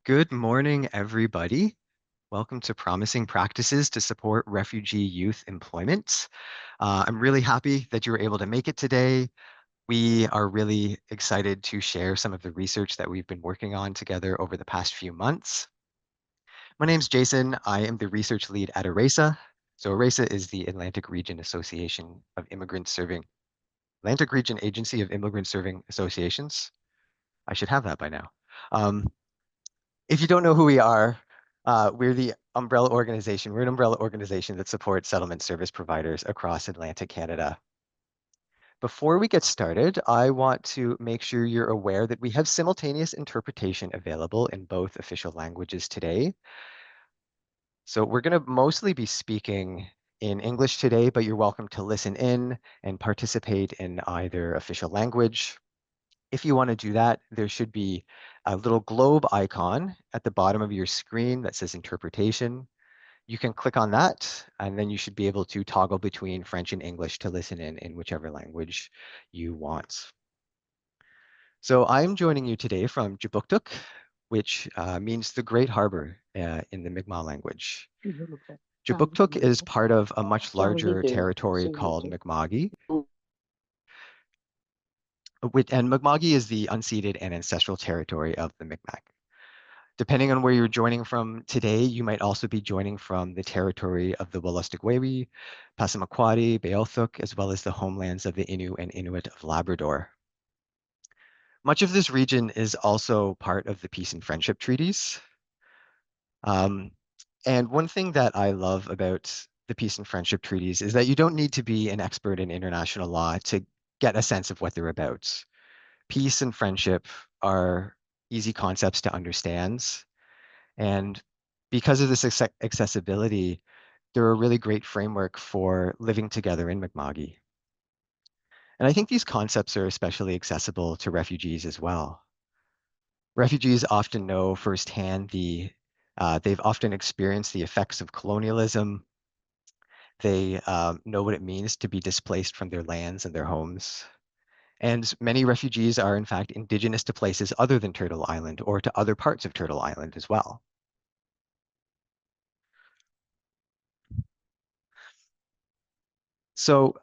Good morning, everybody. Welcome to Promising Practices to Support Refugee Youth Employment. I'm really happy that you were able to make it today. We are really excited to share some of the research that we've been working on together over the past few months. My name's Jason. I am the research lead at ARAISA. So ARAISA is the Atlantic Region Association of Immigrants Serving, Atlantic Region Agency of Immigrant Serving Associations. I should have that by now. If you don't know who we are, we're the umbrella organization. We're an umbrella organization that supports settlement service providers across Atlantic Canada. Before we get started, I want to make sure you're aware that we have simultaneous interpretation available in both official languages today. So we're going to mostly be speaking in English today, but you're welcome to listen in and participate in either official language. If you want to do that, there should be a little globe icon at the bottom of your screen that says interpretation. You can click on that, and then you should be able to toggle between French and English to listen in whichever language you want. So I'm joining you today from Jabuktuk, which means the Great Harbor in the Mi'kmaq language. Jabuktuk is part of a much larger territory called Mi'kmaqi, and Mi'kmaqi is the unceded and ancestral territory of the Mi'kmaq. Depending on where you're joining from today, you might also be joining from the territory of the Wolastoqiyik, Passamaquoddy, Beothuk, as well as the homelands of the Innu and Inuit of Labrador. Much of this region is also part of the Peace and Friendship Treaties. And one thing that I love about the Peace and Friendship Treaties is that you don't need to be an expert in international law to get a sense of what they're about. Peace and friendship are easy concepts to understand. And because of this accessibility, they're a really great framework for living together in Mi'kmaqi. And I think these concepts are especially accessible to refugees as well. Refugees often know firsthand they've often experienced the effects of colonialism. They know what it means to be displaced from their lands and their homes. And many refugees are in fact indigenous to places other than Turtle Island or to other parts of Turtle Island as well. So,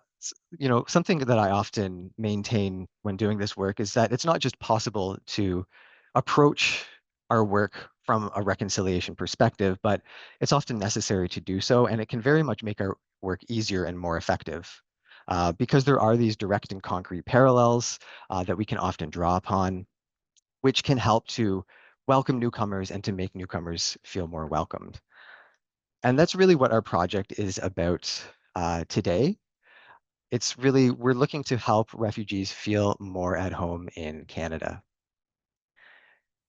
something that I often maintain when doing this work is that it's not just possible to approach our work from a reconciliation perspective, but it's often necessary to do so, and it can very much make our work easier and more effective. Because there are these direct and concrete parallels that we can often draw upon, which can help to welcome newcomers and to make newcomers feel more welcomed. And that's really what our project is about today. We're looking to help refugees feel more at home in Canada.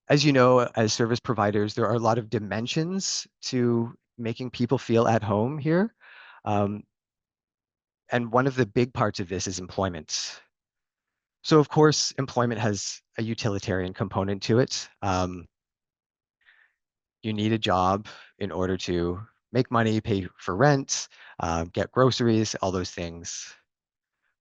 As you know, as service providers, there are a lot of dimensions to making people feel at home here. And one of the big parts of this is employment. So of course, employment has a utilitarian component to it. You need a job in order to make money, pay for rent, get groceries, all those things.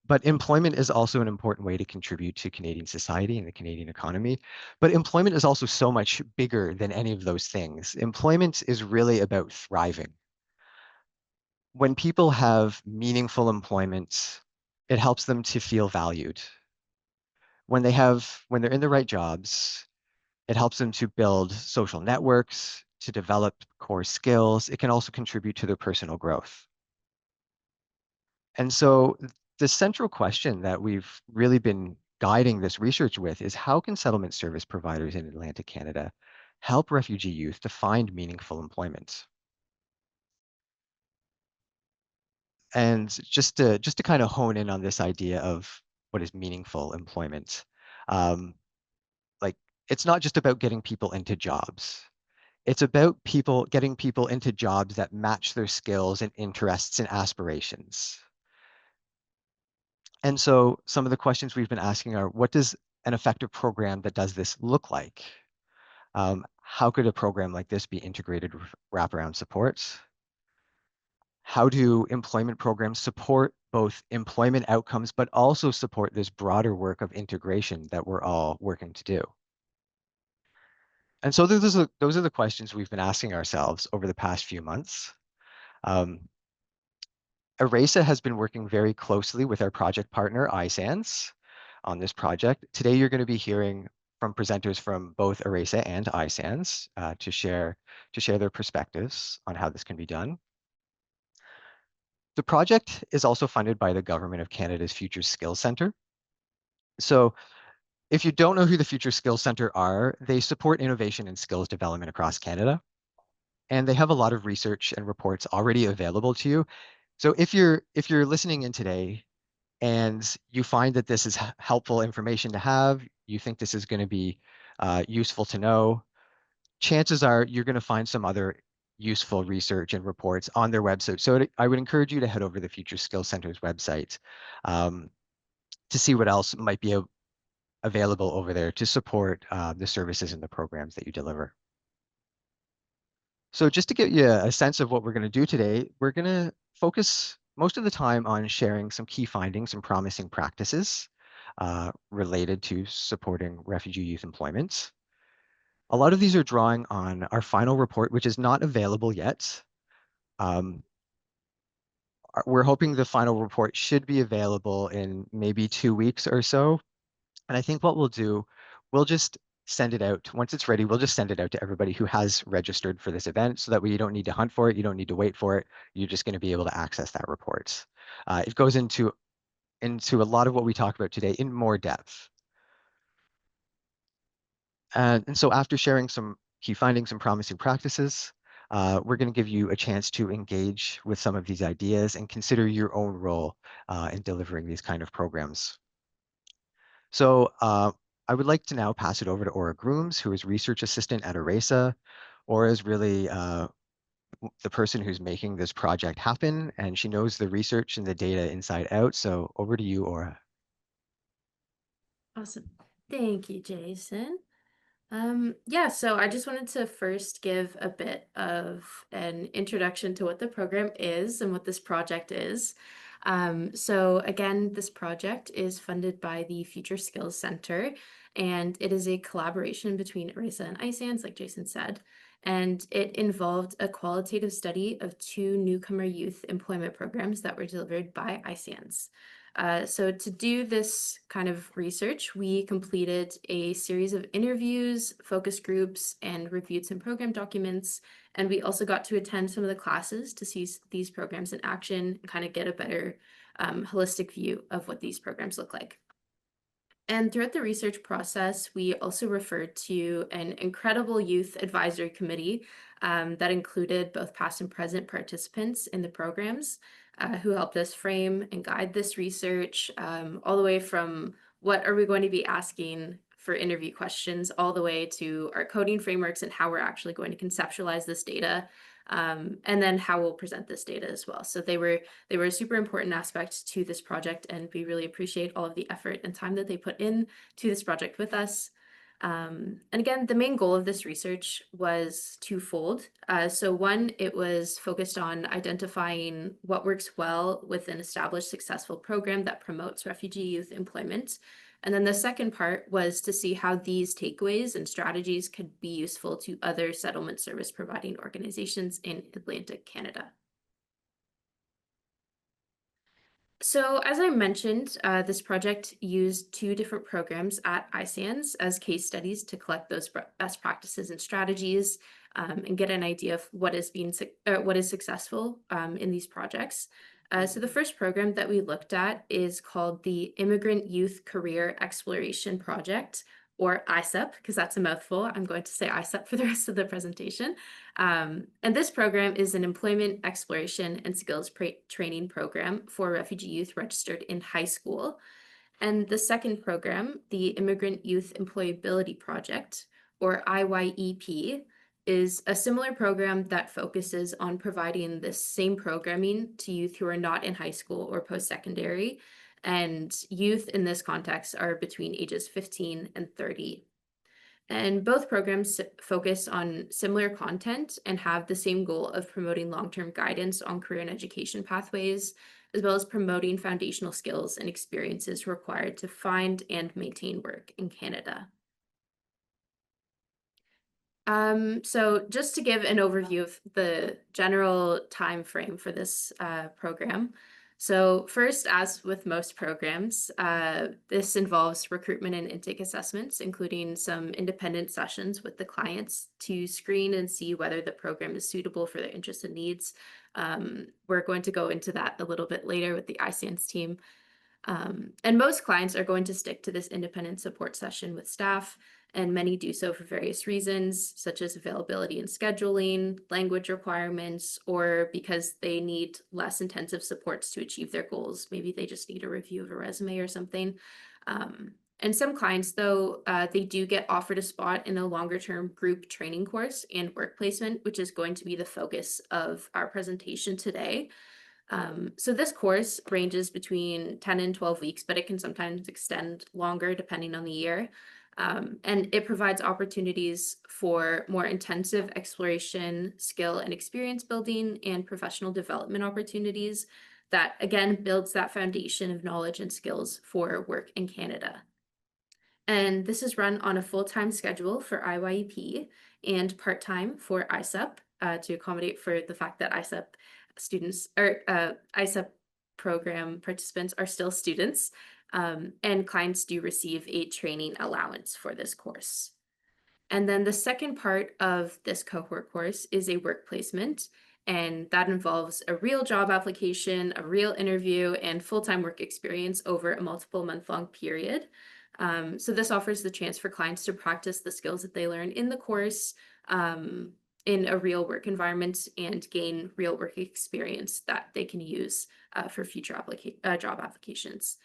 But employment is also an important way to contribute to Canadian society and the Canadian economy. But employment is also so much bigger than any of those things. Employment is really about thriving. When people have meaningful employment, it helps them to feel valued. When they're in the right jobs, it helps them to build social networks, to develop core skills. It can also contribute to their personal growth. And so the central question that we've really been guiding this research with is how can settlement service providers in Atlantic Canada help refugee youth to find meaningful employment? And just to kind of hone in on this idea of what is meaningful employment, um, like it's not just about getting people into jobs. It's about getting people into jobs that match their skills and interests and aspirations. And so some of the questions we've been asking are, what does an effective program that does this look like? How could a program like this be integrated with wraparound supports? How do employment programs support both employment outcomes, but also support this broader work of integration that we're all working to do? And so those are the questions we've been asking ourselves over the past few months. Um, ARAISA has been working very closely with our project partner, ISANS, on this project. Today, you're going to be hearing from presenters from both ARAISA and ISANS to share their perspectives on how this can be done. The project is also funded by the Government of Canada's Future Skills Centre. So if you don't know who the Future Skills Centre are, they support innovation and skills development across Canada. And they have a lot of research and reports already available to you. So if you're listening in today and you find that this is helpful information to have, you think this is going to be useful to know, chances are you're going to find some other useful research and reports on their website. So I would encourage you to head over to the Future Skills Center's website um, to see what else might be available over there to support the services and the programs that you deliver. So just to give you a sense of what we're going to do today, we're going to focus most of the time on sharing some key findings and promising practices related to supporting refugee youth employment. A lot of these are drawing on our final report, which is not available yet. Um, we're hoping the final report should be available in maybe 2 weeks or so. And I think what we'll do, we'll just send it out. Once it's ready, we'll just send it out to everybody who has registered for this event so that way you don't need to hunt for it. You don't need to wait for it. You're just going to be able to access that report. It goes into a lot of what we talk about today in more depth. And so after sharing some key findings and promising practices, we're going to give you a chance to engage with some of these ideas and consider your own role in delivering these kind of programs. So I would like to now pass it over to Aura Grooms, who is research assistant at ARAISA. Aura is really the person who's making this project happen, and she knows the research and the data inside out. So over to you, Aura. Awesome. Thank you, Jason. Yeah, so I just wanted to first give a bit of an introduction to what the program is and what this project is. So again, this project is funded by the Future Skills Center, and it is a collaboration between ARAISA and ISANS, like Jason said. And it involved a qualitative study of two newcomer youth employment programs that were delivered by ISANS. So to do this kind of research, we completed a series of interviews, focus groups, and reviewed some program documents. And we also got to attend some of the classes to see these programs in action and kind of get a better holistic view of what these programs look like. And throughout the research process, we also referred to an incredible youth advisory committee that included both past and present participants in the programs who helped us frame and guide this research, all the way from what are we going to be asking for interview questions, all the way to our coding frameworks and how we're actually going to conceptualize this data, and then how we'll present this data as well. So they were a super important aspect to this project, and we really appreciate all of the effort and time that they put in to this project with us. And again, the main goal of this research was twofold. So one, it was focused on identifying what works well with an established successful program that promotes refugee youth employment. And then the second part was to see how these takeaways and strategies could be useful to other settlement service providing organizations in Atlantic Canada. So, as I mentioned, this project used two different programs at ISANS as case studies to collect those best practices and strategies, and get an idea of what what is successful in these projects. So, the first program that we looked at is called the Immigrant Youth Career Exploration Project, or ISEP, because that's a mouthful. I'm going to say ISEP for the rest of the presentation. And this program is an employment exploration and skills training program for refugee youth registered in high school. And the second program, the Immigrant Youth Employability Project, or IYEP, is a similar program that focuses on providing the same programming to youth who are not in high school or post-secondary. And youth in this context are between ages 15 and 30. And both programs focus on similar content and have the same goal of promoting long-term guidance on career and education pathways, as well as promoting foundational skills and experiences required to find and maintain work in Canada. So just to give an overview of the general time frame for this program. So first, as with most programs, this involves recruitment and intake assessments, including some independent sessions with the clients to screen and see whether the program is suitable for their interests and needs. We're going to go into that a little bit later with the ISANS team. And most clients are going to stick to this independent support session with staff, and many do so for various reasons, such as availability and scheduling, language requirements, or because they need less intensive supports to achieve their goals. Maybe they just need a review of a resume or something. And some clients, though, they do get offered a spot in a longer term group training course and work placement, which is going to be the focus of our presentation today. So this course ranges between 10 and 12 weeks, but it can sometimes extend longer depending on the year. And it provides opportunities for more intensive exploration, skill and experience building, and professional development opportunities that, again, builds that foundation of knowledge and skills for work in Canada. And this is run on a full-time schedule for IYEP and part-time for ISEP to accommodate for the fact that ISEP students or ISEP program participants are still students, and clients do receive a training allowance for this course. And then the second part of this cohort course is a work placement, and that involves a real job application, a real interview, and full-time work experience over a multiple month-long period. So this offers the chance for clients to practice the skills that they learn in the course in a real work environment and gain real work experience that they can use for future job applications.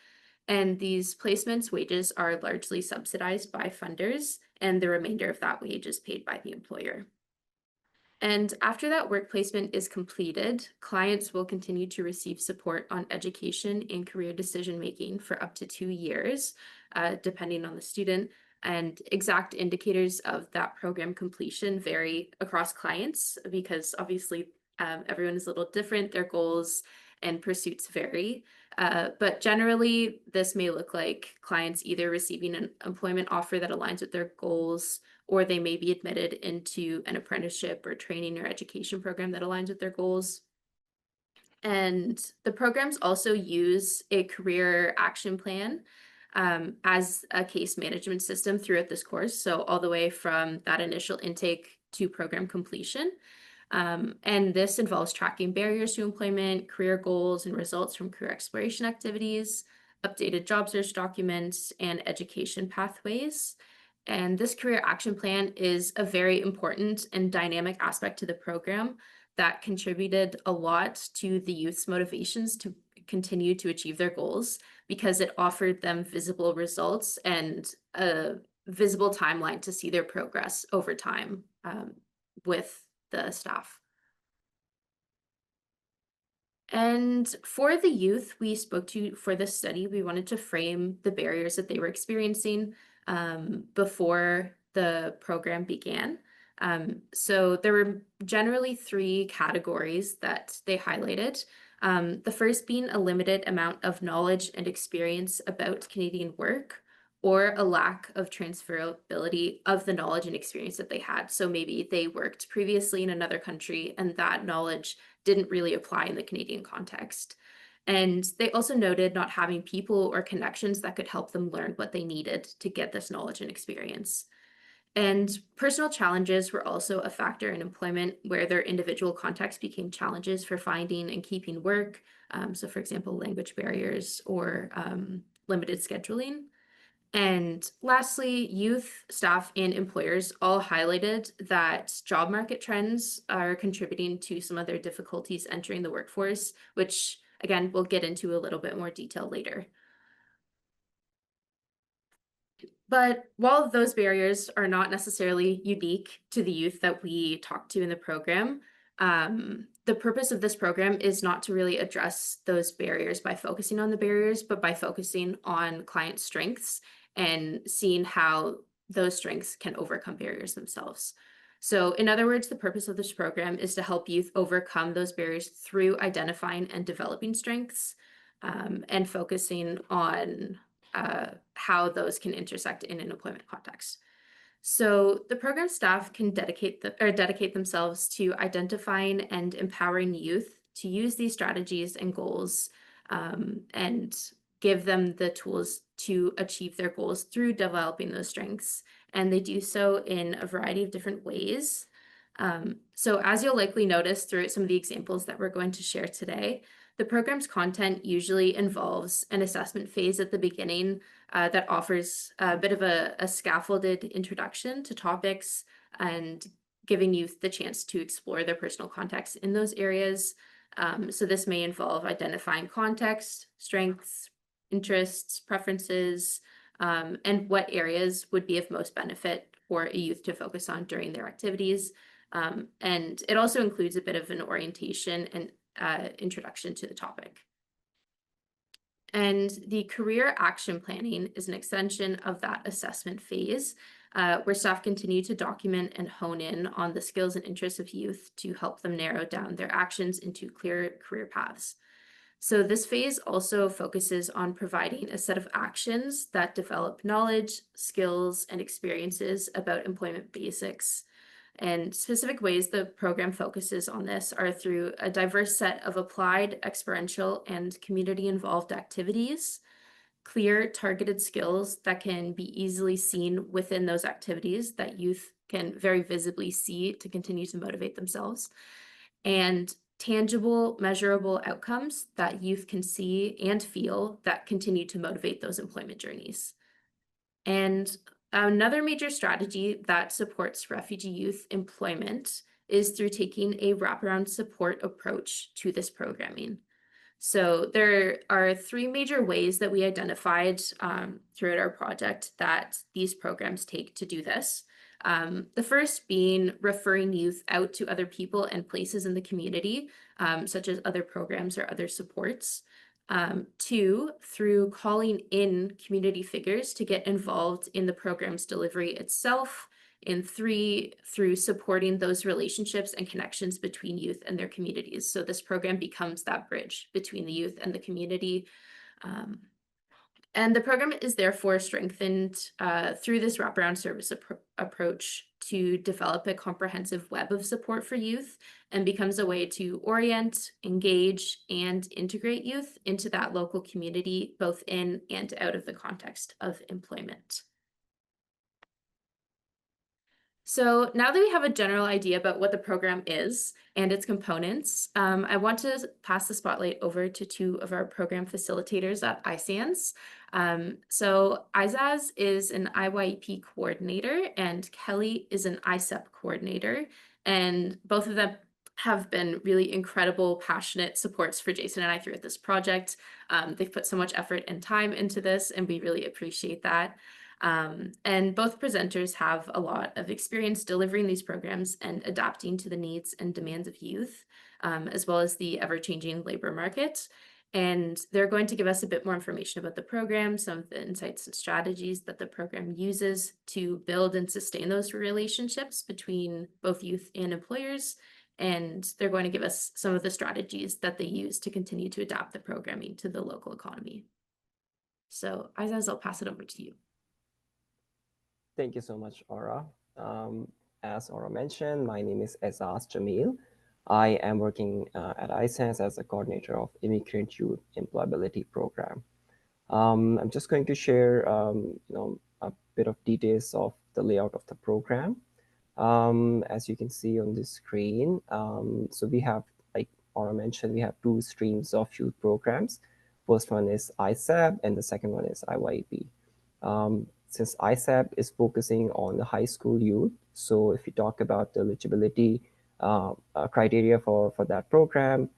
And these placements wages are largely subsidized by funders, and the remainder of that wage is paid by the employer. And after that work placement is completed, clients will continue to receive support on education and career decision making for up to 2 years, depending on the student. And exact indicators of that program completion vary across clients because obviously everyone is a little different, their goals and pursuits vary. But generally, this may look like clients either receiving an employment offer that aligns with their goals, or they may be admitted into an apprenticeship or training or education program that aligns with their goals. And the programs also use a career action plan as a case management system throughout this course. So, all the way from that initial intake to program completion. And this involves tracking barriers to employment, career goals, and results from career exploration activities, updated job search documents, and education pathways. And this career action plan is a very important and dynamic aspect to the program that contributed a lot to the youth's motivations to continue to achieve their goals because it offered them visible results and a visible timeline to see their progress over time with the staff. And for the youth we spoke to for this study, we wanted to frame the barriers that they were experiencing before the program began. So there were generally three categories that they highlighted. The first being a limited amount of knowledge and experience about Canadian work, or a lack of transferability of the knowledge and experience that they had. So maybe they worked previously in another country and that knowledge didn't really apply in the Canadian context. And they also noted not having people or connections that could help them learn what they needed to get this knowledge and experience. And personal challenges were also a factor in employment where their individual context became challenges for finding and keeping work. So, for example, language barriers or limited scheduling. And lastly, youth, staff, and employers all highlighted that job market trends are contributing to some of their difficulties entering the workforce, which again, we'll get into a little bit more detail later. But while those barriers are not necessarily unique to the youth that we talk to in the program, the purpose of this program is not to really address those barriers by focusing on the barriers, but by focusing on client strengths and seeing how those strengths can overcome barriers themselves. So, in other words, the purpose of this program is to help youth overcome those barriers through identifying and developing strengths and focusing on how those can intersect in an employment context. So the program staff can dedicate themselves to identifying and empowering youth to use these strategies and goals, and give them the tools to achieve their goals through developing those strengths. And they do so in a variety of different ways. So as you'll likely notice through some of the examples that we're going to share today, the program's content usually involves an assessment phase at the beginning that offers a bit of a scaffolded introduction to topics and giving youth the chance to explore their personal context in those areas. So this may involve identifying context, strengths, interests, preferences, and what areas would be of most benefit for a youth to focus on during their activities. And it also includes a bit of an orientation and introduction to the topic. And the career action planning is an extension of that assessment phase, where staff continue to document and hone in on the skills and interests of youth to help them narrow down their actions into clear career paths. So this phase also focuses on providing a set of actions that develop knowledge, skills, and experiences about employment basics. And specific ways the program focuses on this are through a diverse set of applied, experiential, and community-involved activities, clear targeted skills that can be easily seen within those activities that youth can very visibly see to continue to motivate themselves, and tangible, measurable outcomes that youth can see and feel that continue to motivate those employment journeys. And another major strategy that supports refugee youth employment is through taking a wraparound support approach to this programming. So there are three major ways that we identified throughout our project that these programs take to do this. The first being referring youth out to other people and places in the community, such as other programs or other supports. Two, through calling in community figures to get involved in the program's delivery itself. And three, through supporting those relationships and connections between youth and their communities. So this program becomes that bridge between the youth and the community. And the program is therefore strengthened through this wraparound service approach to develop a comprehensive web of support for youth, and becomes a way to orient, engage, and integrate youth into that local community, both in and out of the context of employment. So now that we have a general idea about what the program is and its components, I want to pass the spotlight over to two of our program facilitators at ISANS. So Izaz is an IYEP coordinator and Kelly is an ISEP coordinator. And both of them have been really incredible, passionate supports for Jason and I throughout this project. They've put so much effort and time into this, and we really appreciate that. And both presenters have a lot of experience delivering these programs and adapting to the needs and demands of youth, as well as the ever-changing labor market. And they're going to give us a bit more information about the program, some of the insights and strategies that the program uses to build and sustain those relationships between both youth and employers. And they're going to give us some of the strategies that they use to continue to adapt the programming to the local economy. So, Izaz, I'll pass it over to you. Thank you so much, Aura. As Aura mentioned, my name is Azaz Jamil. I am working at ISANS as a coordinator of Immigrant Youth Employability Program. I'm just going to share, a bit of details of the layout of the program. As you can see on the screen, so we have, like Aura mentioned, we have two streams of youth programs. First one is ISAP and the second one is IYP. Since ISAP is focusing on the high school youth, so if you talk about the eligibility criteria for that program,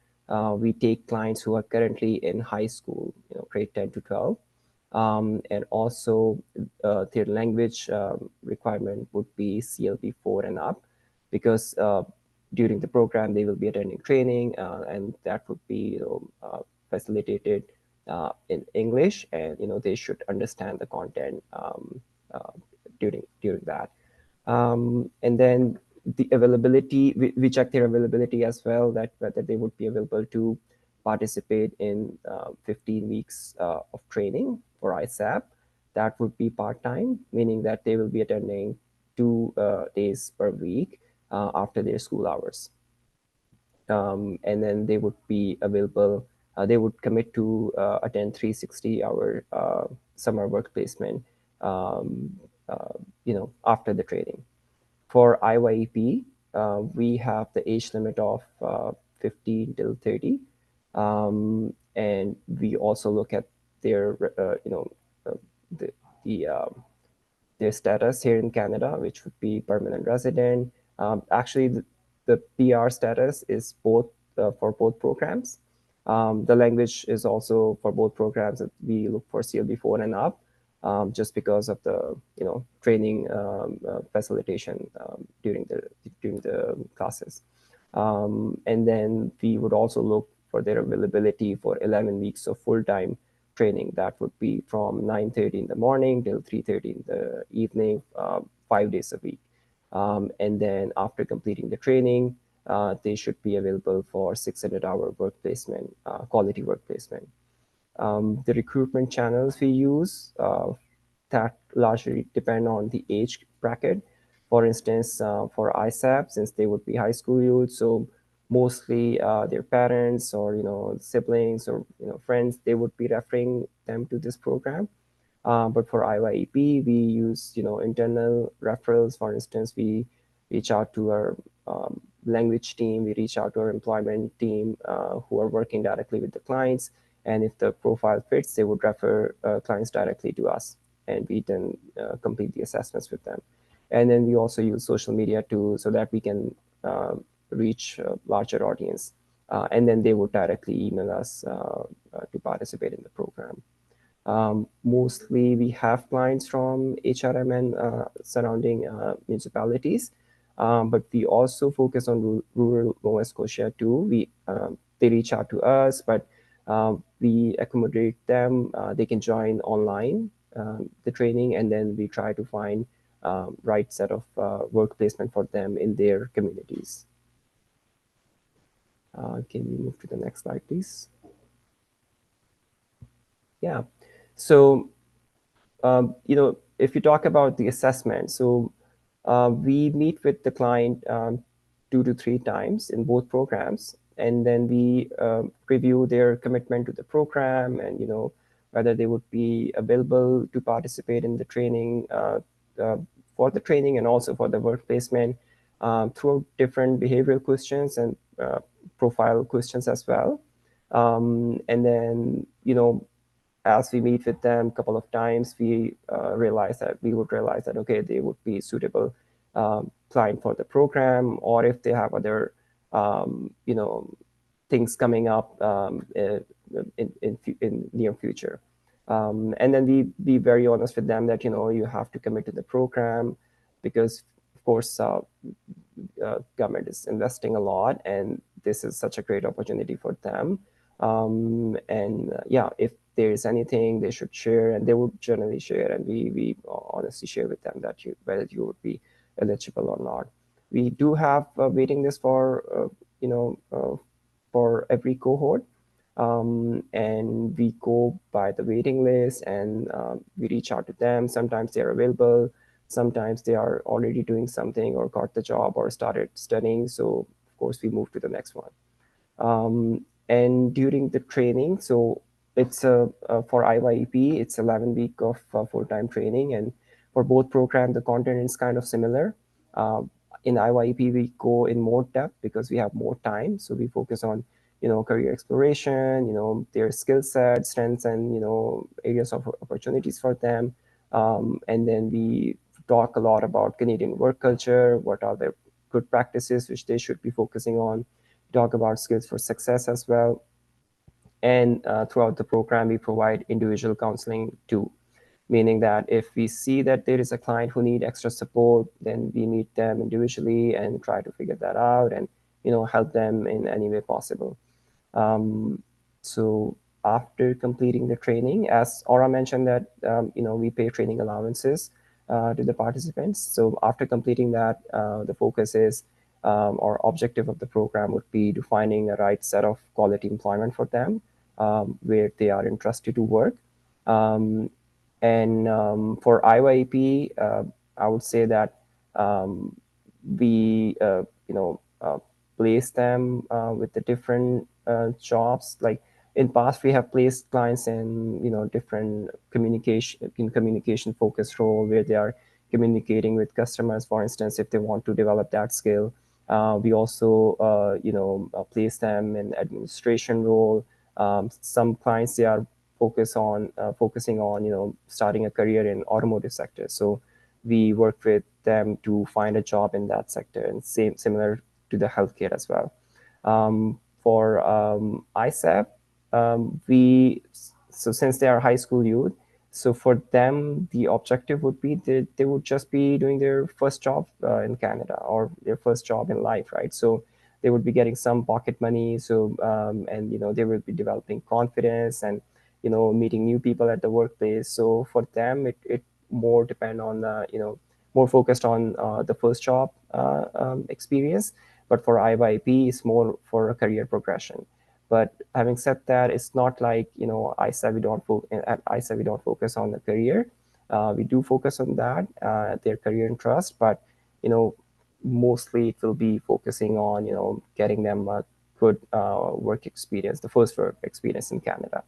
we take clients who are currently in high school, grade 10 to 12. And also their language requirement would be CLB 4 and up, because during the program they will be attending training, and that would be facilitated in English, and they should understand the content during that. And then the availability, we check their availability as well, that whether they would be available to participate in 15 weeks of training for ISAP. That would be part-time, meaning that they will be attending 2 days per week after their school hours. And then they would be available, they would commit to attend 360-hour summer work placement, um, after the training. For IYEP, we have the age limit of 15 till 30. And we also look at their, uh, the, the their status here in Canada, which would be permanent resident. Actually, the PR status is both for both programs. The language is also for both programs that we look for CLB4 and up, just because of the training facilitation during the classes. And then we would also look for their availability for 11 weeks of full-time training. That would be from 9:30 in the morning till 3:30 in the evening, 5 days a week. And then after completing the training, they should be available for 600-hour work placement, quality work placement. The recruitment channels we use that largely depend on the age bracket. For instance, for ISAP, since they would be high school youth, so mostly their parents or siblings or friends, they would be referring them to this program. But for IYEP, we use internal referrals. For instance, we reach out to our language team, we reach out to our employment team who are working directly with the clients. And if the profile fits, they would refer clients directly to us, and we then complete the assessments with them. And then we also use social media too, so that we can reach a larger audience. And then they would directly email us to participate in the program. Mostly we have clients from HRM and surrounding municipalities, but we also focus on rural Nova Scotia too. They reach out to us, but we accommodate them. They can join online the training, and then we try to find right set of work placement for them in their communities. Can we move to the next slide, please? Yeah. So, if you talk about the assessment, so we meet with the client 2 to 3 times in both programs, and then we review their commitment to the program and whether they would be available to participate in the training, for the training and also for the work placement, through different behavioral questions and profile questions as well. And then as we meet with them a couple of times, we realize that okay, they would be suitable client for the program, or if they have other things coming up in near future. And then we be very honest with them that you have to commit to the program, because of course government is investing a lot, and this is such a great opportunity for them. And yeah, if there is anything they should share, and they would generally share, and we honestly share with them that whether you would be eligible or not. We do have a waiting list for every cohort, and we go by the waiting list, and we reach out to them. Sometimes they're available, sometimes they are already doing something or got the job or started studying, so of course we move to the next one. And during the training, so it's for IYEP, it's 11 week of full-time training, and for both programs, the content is kind of similar. In IYEP, we go in more depth because we have more time, so we focus on career exploration, their skill set, strengths, and areas of opportunities for them. And then we talk a lot about Canadian work culture, what are their good practices which they should be focusing on, talk about skills for success as well. And throughout the program, we provide individual counseling too, meaning that if we see that there is a client who need extra support, then we meet them individually and try to figure that out and help them in any way possible. So after completing the training, as Aura mentioned that we pay training allowances to the participants. So after completing that, the focus is or objective of the program would be to finding a right set of quality employment for them where they are interested to work. And for IYP, I would say that We place them with the different jobs. Like in past, we have placed clients in different communication focused role where they are communicating with customers. For instance, if they want to develop that skill, we also place them in administration role. Some clients, they are focusing on starting a career in automotive sector. So we work with them to find a job in that sector, and similar to the healthcare as well. For ISAP, so since they are high school youth, so for them, the objective would be that they would just be doing their first job in Canada, or their first job in life, right? So they would be getting some pocket money. So and they will be developing confidence and meeting new people at the workplace. So for them, it more depend on more focused on the first job experience. But for IYP, it's more for a career progression. But having said that, it's not like ISA at ISA we don't focus on the career. We do focus on that, their career interest, but mostly it will be focusing on getting them a good work experience, the first work experience in Canada.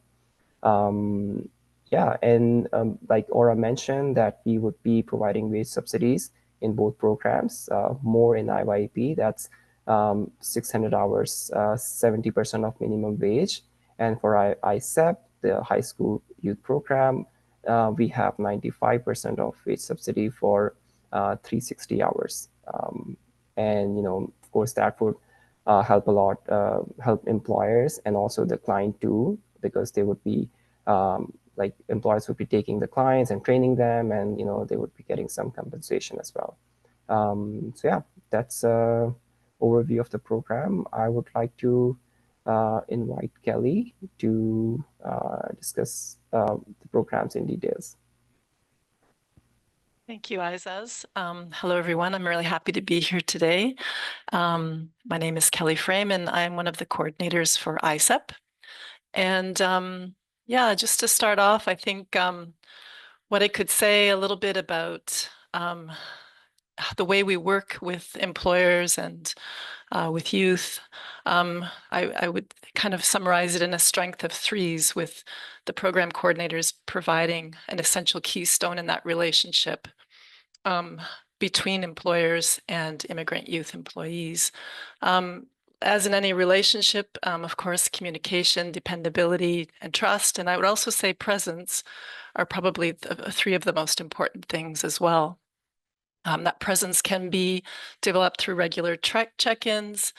Yeah, and like Aura mentioned, that we would be providing wage subsidies in both programs, more in IYP, that's 600 hours, 70% of minimum wage. And for ISEP, the high school youth program, we have 95% of wage subsidy for 360 hours. And of course, that would help a lot, help employers and also the client too, because they would be like employers would be taking the clients and training them, and they would be getting some compensation as well. So yeah, that's a overview of the program. I would like to invite Kelly to discuss the programs in details. Thank you, ISANS. Hello, everyone. I'm really happy to be here today. My name is Kelly Frame, and I'm one of the coordinators for ISEP. And yeah, just to start off, I think what I could say a little bit about the way we work with employers and with youth, I would kind of summarize it in a strength of threes, with the program coordinators providing an essential keystone in that relationship between employers and immigrant youth employees. As in any relationship, of course, communication, dependability, and trust, and I would also say presence, are probably three of the most important things as well. That presence can be developed through regular check-ins.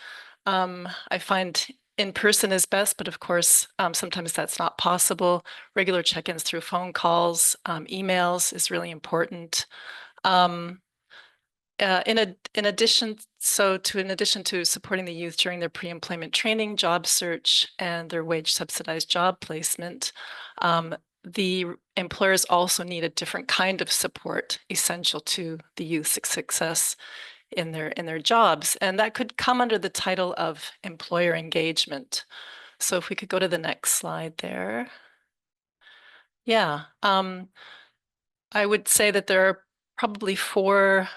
I find in person is best, but of course, sometimes that's not possible. Regular check-ins through phone calls, emails is really important. In addition to supporting the youth during their pre-employment training, job search, and their wage subsidized job placement, the employers also need a different kind of support essential to the youth's success in their jobs, and that could come under the title of employer engagement. So if we could go to the next slide there. Yeah, I would say that there are probably four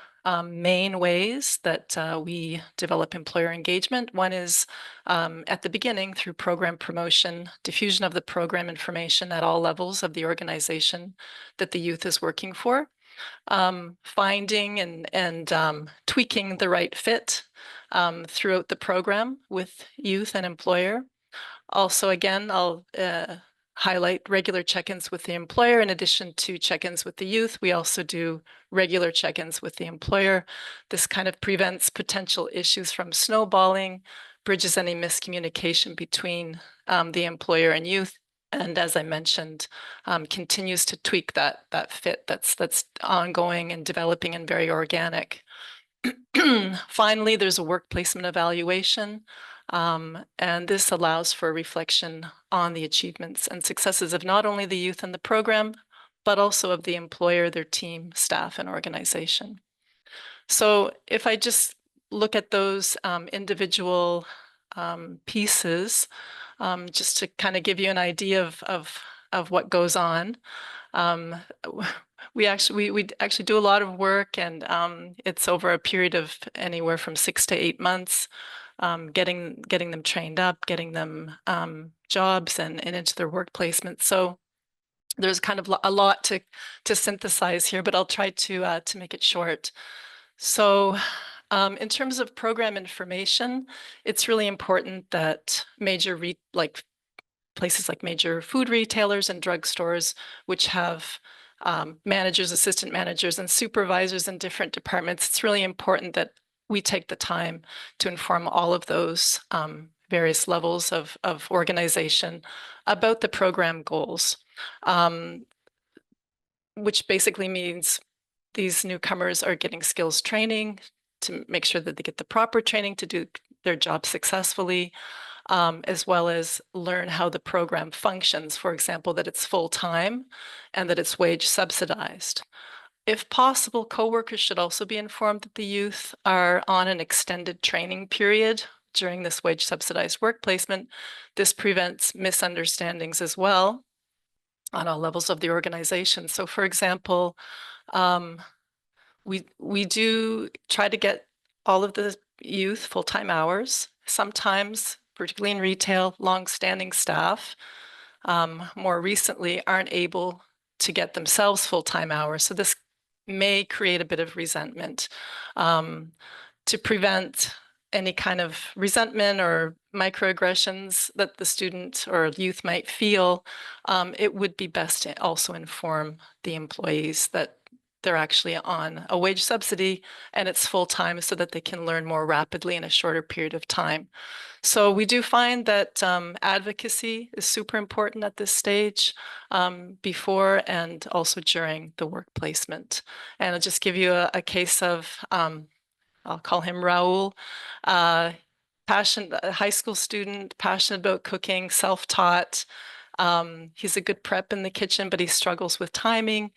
main ways that we develop employer engagement. One is at the beginning through program promotion, diffusion of the program information at all levels of the organization that the youth is working for, finding and tweaking the right fit throughout the program with youth and employer. Also, again, I'll highlight regular check-ins with the employer. In addition to check-ins with the youth, we also do regular check-ins with the employer. This kind of prevents potential issues from snowballing, bridges any miscommunication between the employer and youth, and as I mentioned, continues to tweak that fit that's ongoing and developing and very organic. Finally, there's a work placement evaluation. And this allows for reflection on the achievements and successes of not only the youth in the program, but also of the employer, their team, staff, and organization. So if I just look at those individual pieces, just to kind of give you an idea of of what goes on. We actually do a lot of work, and it's over a period of anywhere from 6 to 8 months, getting them trained up, getting them jobs and into their work placement. So there's kind of a lot to synthesize here, but I'll try to make it short. So in terms of program information, it's really important that places like major food retailers and drugstores, which have managers, assistant managers, and supervisors in different departments, it's really important that we take the time to inform all of those various levels of organization about the program goals, which basically means these newcomers are getting skills training to make sure that they get the proper training to do their job successfully, as well as learn how the program functions, for example, that it's full-time and that it's wage subsidized. If possible, coworkers should also be informed that the youth are on an extended training period during this wage subsidized work placement. This prevents misunderstandings as well on all levels of the organization. So for example, we do try to get all of the youth full-time hours. Sometimes, particularly in retail, long-standing staff more recently aren't able to get themselves full-time hours. So this may create a bit of resentment. To prevent any kind of resentment or microaggressions that the student or youth might feel, it would be best to also inform the employees that they're actually on a wage subsidy and it's full-time so that they can learn more rapidly in a shorter period of time. So we do find that advocacy is super important at this stage, before and also during the work placement. And I'll just give you a case of, I'll call him Raul, passionate, a high school student, passionate about cooking, self-taught. He's a good prep in the kitchen, but he struggles with timing.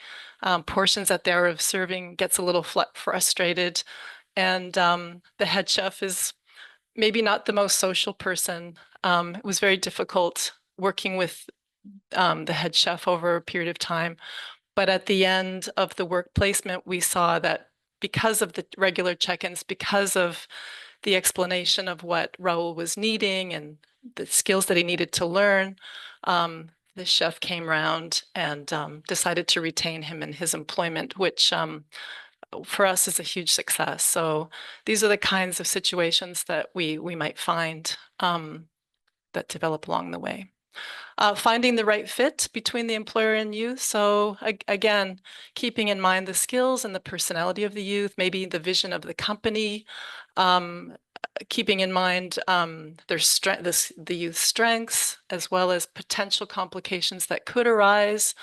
Portions at the hour of serving, gets a little frustrated. And the head chef is maybe not the most social person. It was very difficult working with the head chef over a period of time. But at the end of the work placement, we saw that because of the regular check-ins, because of the explanation of what Raul was needing and the skills that he needed to learn, the chef came around and decided to retain him in his employment, which for us is a huge success. So these are the kinds of situations that we might find that develop along the way. Finding the right fit between the employer and youth. So again, keeping in mind the skills and the personality of the youth, maybe the vision of the company, keeping in mind the youth's strengths, as well as potential complications that could arise.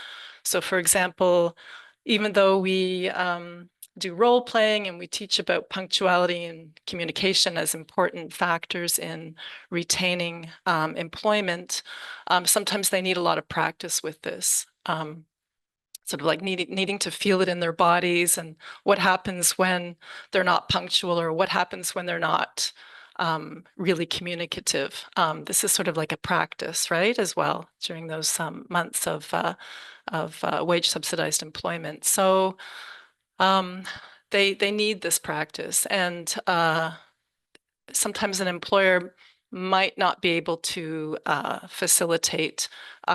So for example, even though we do role playing and we teach about punctuality and communication as important factors in retaining employment, sometimes they need a lot of practice with this. Sort of like needing to feel it in their bodies, and what happens when they're not punctual, or what happens when they're not really communicative. This is sort of like a practice, right, as well, during those months of wage subsidized employment. So they need this practice, and sometimes an employer might not be able to facilitate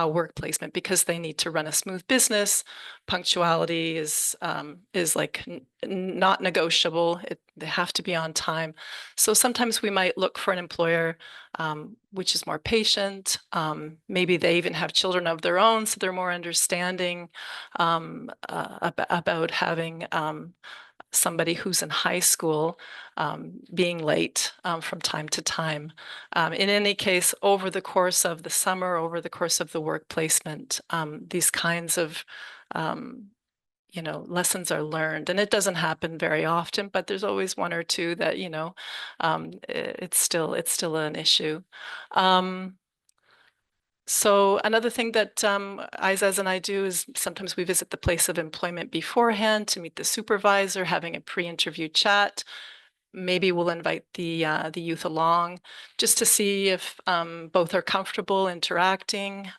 work placement because they need to run a smooth business. Punctuality is like not negotiable. They have to be on time. So sometimes we might look for an employer which is more patient. Maybe they even have children of their own, so they're more understanding about having somebody who's in high school being late from time to time. In any case, over the course of the summer, over the course of the work placement, these kinds of lessons are learned, and it doesn't happen very often, but there's always one or two that it's still an issue. So another thing that ISANS and I do is sometimes we visit the place of employment beforehand to meet the supervisor, having a pre-interview chat. Maybe we'll invite the youth along just to see if both are comfortable interacting,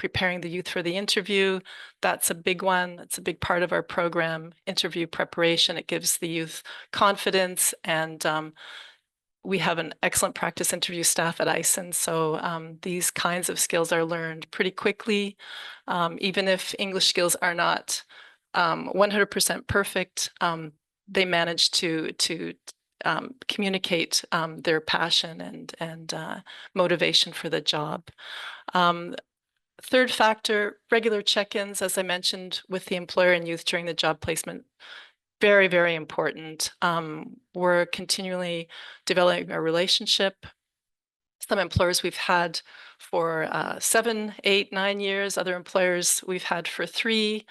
preparing the youth for the interview. That's a big one. It's a big part of our program, interview preparation. It gives the youth confidence, and we have an excellent practice interview staff at ISANS, so these kinds of skills are learned pretty quickly. Even if English skills are not 100% perfect, they manage to communicate their passion and motivation for the job. Third factor, regular check-ins, as I mentioned, with the employer and youth during the job placement. Very, very important. We're continually developing a relationship. Some employers we've had for 7, 8, 9 years, other employers we've had for 3.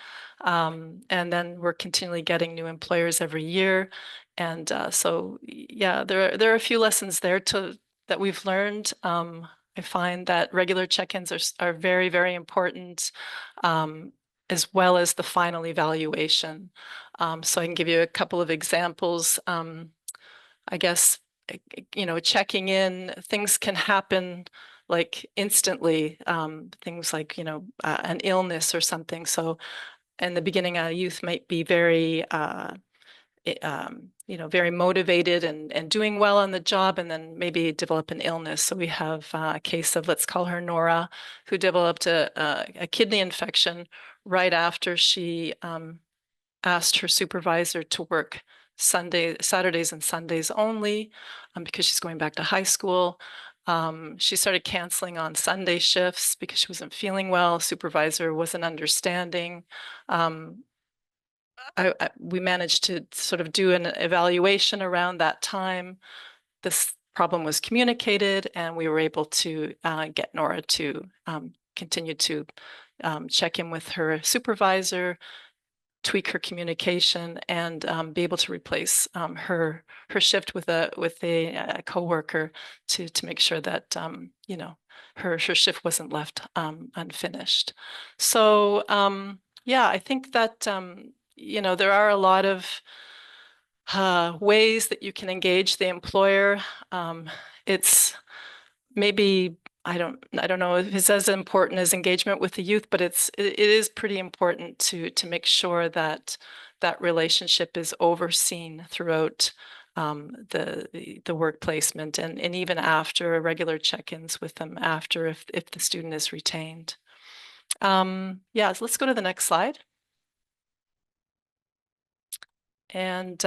And then we're continually getting new employers every year. And so, yeah, there are a few lessons there that we've learned. I find that regular check-ins are very, very important, as well as the final evaluation. So I can give you a couple of examples. I guess, checking in, things can happen like instantly, things like, an illness or something. So in the beginning, a youth might be very, very motivated and doing well on the job, and then maybe develop an illness. So we have a case of, let's call her Nora, who developed a kidney infection right after she asked her supervisor to work Saturdays and Sundays only, because she's going back to high school. She started canceling on Sunday shifts because she wasn't feeling well. Supervisor wasn't understanding. We managed to sort of do an evaluation around that time. This problem was communicated, and we were able to get Nora to continue to check in with her supervisor, tweak her communication, and be able to replace her shift with a coworker to make sure that her shift wasn't left unfinished. So yeah, I think that there are a lot of ways that you can engage the employer. It's maybe I don't know if it's as important as engagement with the youth, but it is pretty important to make sure that that relationship is overseen throughout the work placement, and even after regular check-ins with them after, if the student is retained. Yeah, so let's go to the next slide. And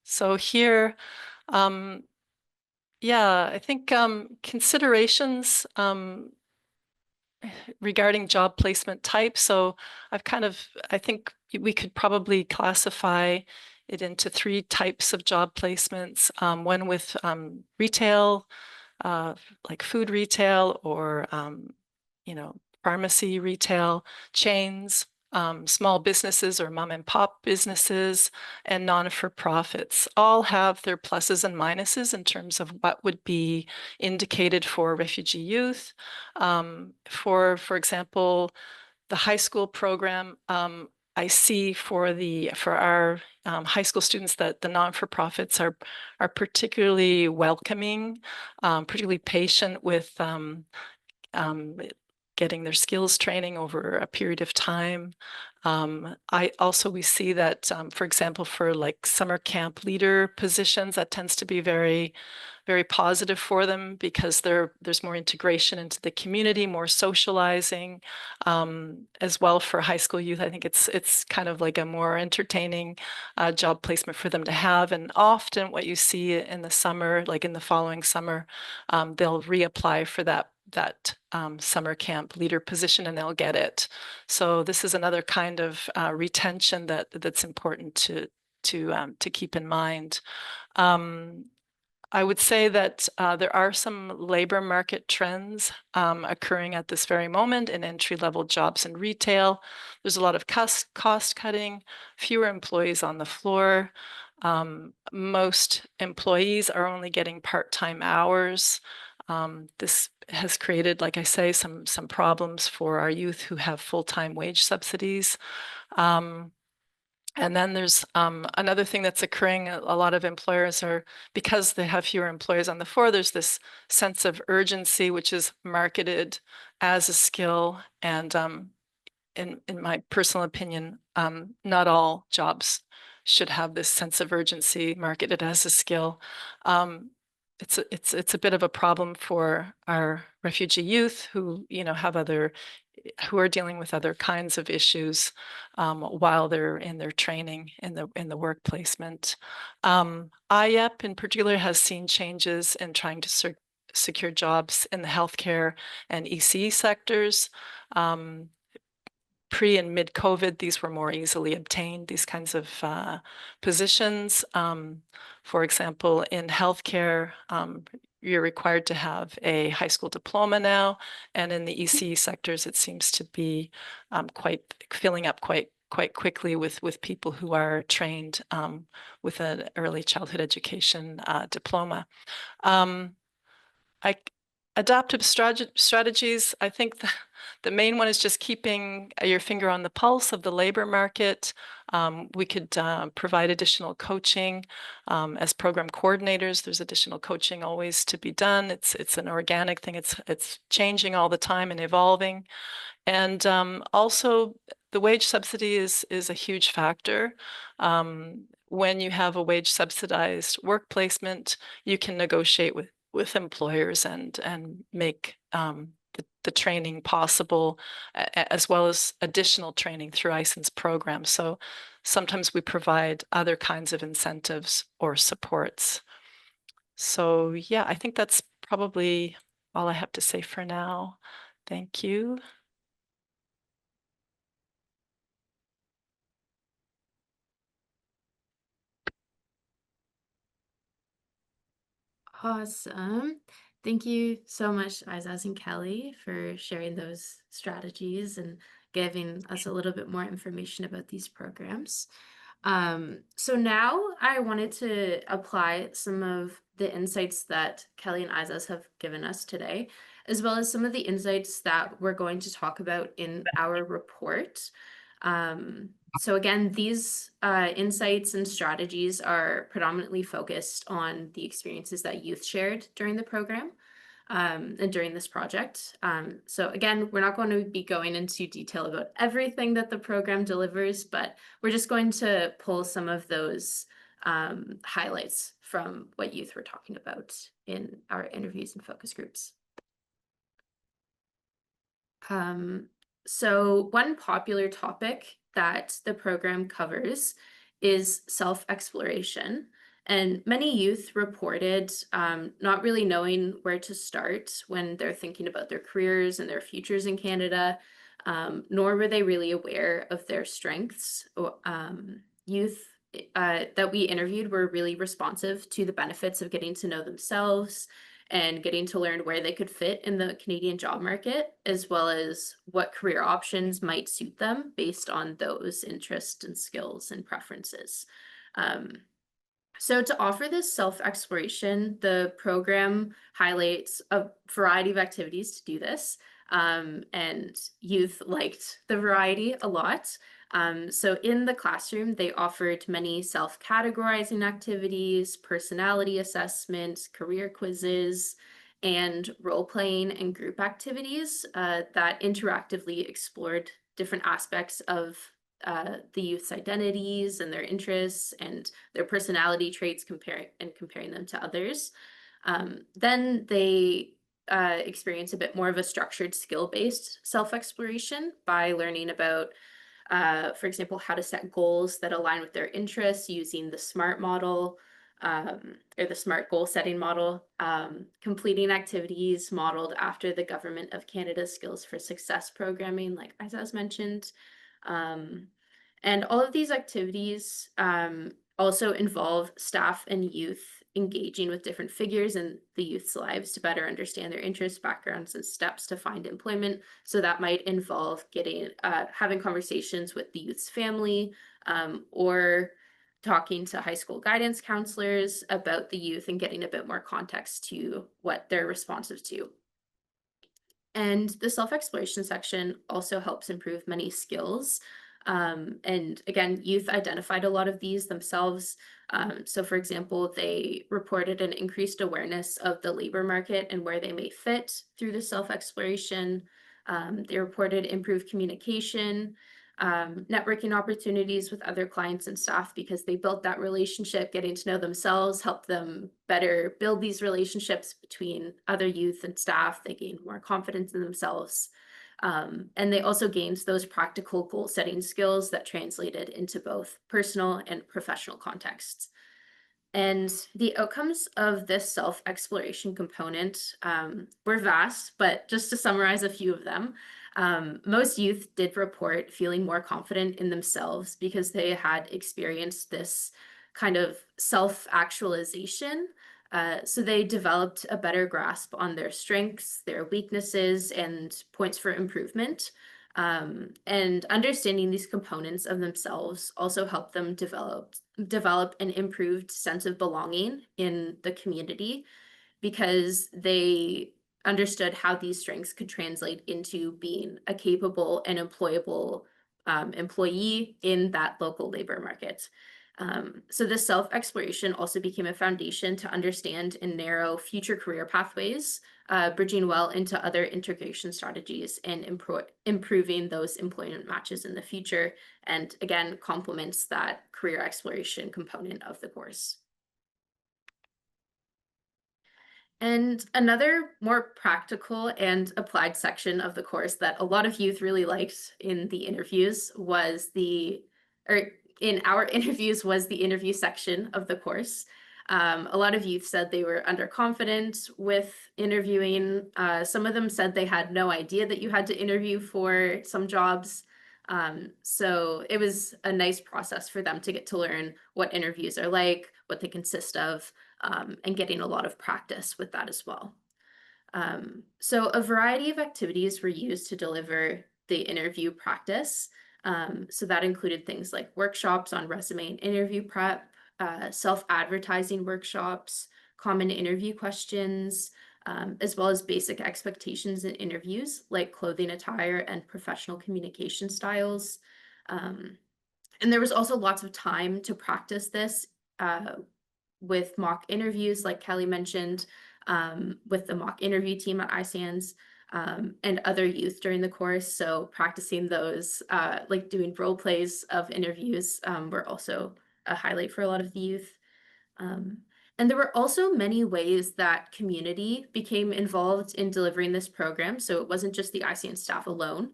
so here, yeah, I think considerations regarding job placement type. So I think we could probably classify it into 3 types of job placements. One with retail, like food retail, or pharmacy retail chains, small businesses or mom and pop businesses, and non-for-profits. All have their pluses and minuses in terms of what would be indicated for refugee youth. For example, the high school program, I see for our high school students that the non-for-profits are particularly welcoming, particularly patient with getting their skills training over a period of time. We see that, for example, for like summer camp leader positions, that tends to be very, very positive for them, because there's more integration into the community, more socializing. As well, for high school youth, I think it's kind of like a more entertaining job placement for them to have. And often what you see in the summer, like in the following summer, they'll reapply for that summer camp leader position, and they'll get it. So this is another kind of retention that's important to keep in mind. I would say that there are some labor market trends occurring at this very moment in entry-level jobs in retail. There's a lot of cost cutting, fewer employees on the floor. Most employees are only getting part-time hours. This has created, like I say, some problems for our youth who have full-time wage subsidies. And then there's another thing that's occurring. A lot of employers are, because they have fewer employees on the floor, there's this sense of urgency, which is marketed as a skill. And in my personal opinion, not all jobs should have this sense of urgency marketed as a skill. It's a bit of a problem for our refugee youth who who are dealing with other kinds of issues while they're in their training in the work placement. IEP in particular has seen changes in trying to secure jobs in the healthcare and EC sectors. Pre and mid COVID, these were more easily obtained, these kinds of positions. For example, in healthcare, you're required to have a high school diploma now, and in the EC sectors, it seems to be filling up quite quickly with people who are trained with an early childhood education diploma. Adaptive strategies, I think the main one is just keeping your finger on the pulse of the labor market. We could provide additional coaching. As program coordinators, there's additional coaching always to be done. It's an organic thing. It's changing all the time and evolving. And also, the wage subsidy is a huge factor. When you have a wage subsidized work placement, you can negotiate with employers and make the training possible, as well as additional training through ISANS programs. So sometimes we provide other kinds of incentives or supports. So yeah, I think that's probably all I have to say for now. Thank you. Awesome. Thank you so much, Isas and Kelly, for sharing those strategies and giving us a little bit more information about these programs. So now I wanted to apply some of the insights that Kelly and Isas have given us today, as well as some of the insights that we're going to talk about in our report. So again, these insights and strategies are predominantly focused on the experiences that youth shared during the program and during this project. So again, we're not going to be going into detail about everything that the program delivers, but we're just going to pull some of those highlights from what youth were talking about in our interviews and focus groups. So one popular topic that the program covers is self-exploration. And many youth reported not really knowing where to start when they're thinking about their careers and their futures in Canada, nor were they really aware of their strengths. Youth that we interviewed were really responsive to the benefits of getting to know themselves and getting to learn where they could fit in the Canadian job market, as well as what career options might suit them based on those interests and skills and preferences. So to offer this self-exploration, the program highlights a variety of activities to do this, and youth liked the variety a lot. So in the classroom, they offered many self-categorizing activities, personality assessment, career quizzes, and role-playing and group activities that interactively explored different aspects of the youth's identities and their interests and their personality traits, comparing them to others. Then they experience a bit more of a structured skill-based self-exploration by learning about, for example, how to set goals that align with their interests using the SMART model, or the SMART goal setting model, completing activities modeled after the Government of Canada's Skills for Success programming, like Isas mentioned. And all of these activities also involve staff and youth engaging with different figures in the youth's lives to better understand their interests, backgrounds, and steps to find employment. So that might involve having conversations with the youth's family, or talking to high school guidance counselors about the youth and getting a bit more context to what they're responsive to. And the self-exploration section also helps improve many skills And again, youth identified a lot of these themselves. So for example, they reported an increased awareness of the labor market and where they may fit through the self-exploration. They reported improved communication, networking opportunities with other clients and staff because they built that relationship, getting to know themselves, helped them better build these relationships between other youth and staff. They gained more confidence in themselves. And they also gained those practical goal setting skills that translated into both personal and professional contexts. And the outcomes of this self-exploration component were vast, but just to summarize a few of them, most youth did report feeling more confident in themselves because they had experienced this kind of self-actualization. So they developed a better grasp on their strengths, their weaknesses, and points for improvement. And understanding these components of themselves also helped them develop an improved sense of belonging in the community because they understood how these strengths could translate into being a capable and employable employee in that local labor market. So this self-exploration also became a foundation to understand and narrow future career pathways, bridging well into other integration strategies and improving those employment matches in the future. And again, complements that career exploration component of the course. And another more practical and applied section of the course that a lot of youth really liked in the interviews was in our interviews was the interview section of the course. A lot of youth said they were underconfident with interviewing. Some of them said they had no idea that you had to interview for some jobs. So it was a nice process for them to get to learn what interviews are like, what they consist of, and getting a lot of practice with that as well. So a variety of activities were used to deliver the interview practice. So that included things like workshops on resume and interview prep, self-advertising workshops, common interview questions, as well as basic expectations in interviews like clothing attire and professional communication styles. And there was also lots of time to practice this with mock interviews, like Kelly mentioned, with the mock interview team at ISANS, and other youth during the course. So practicing those, like doing role plays of interviews, were also a highlight for a lot of the youth. And there were also many ways that community became involved in delivering this program. So it wasn't just the ISANS staff alone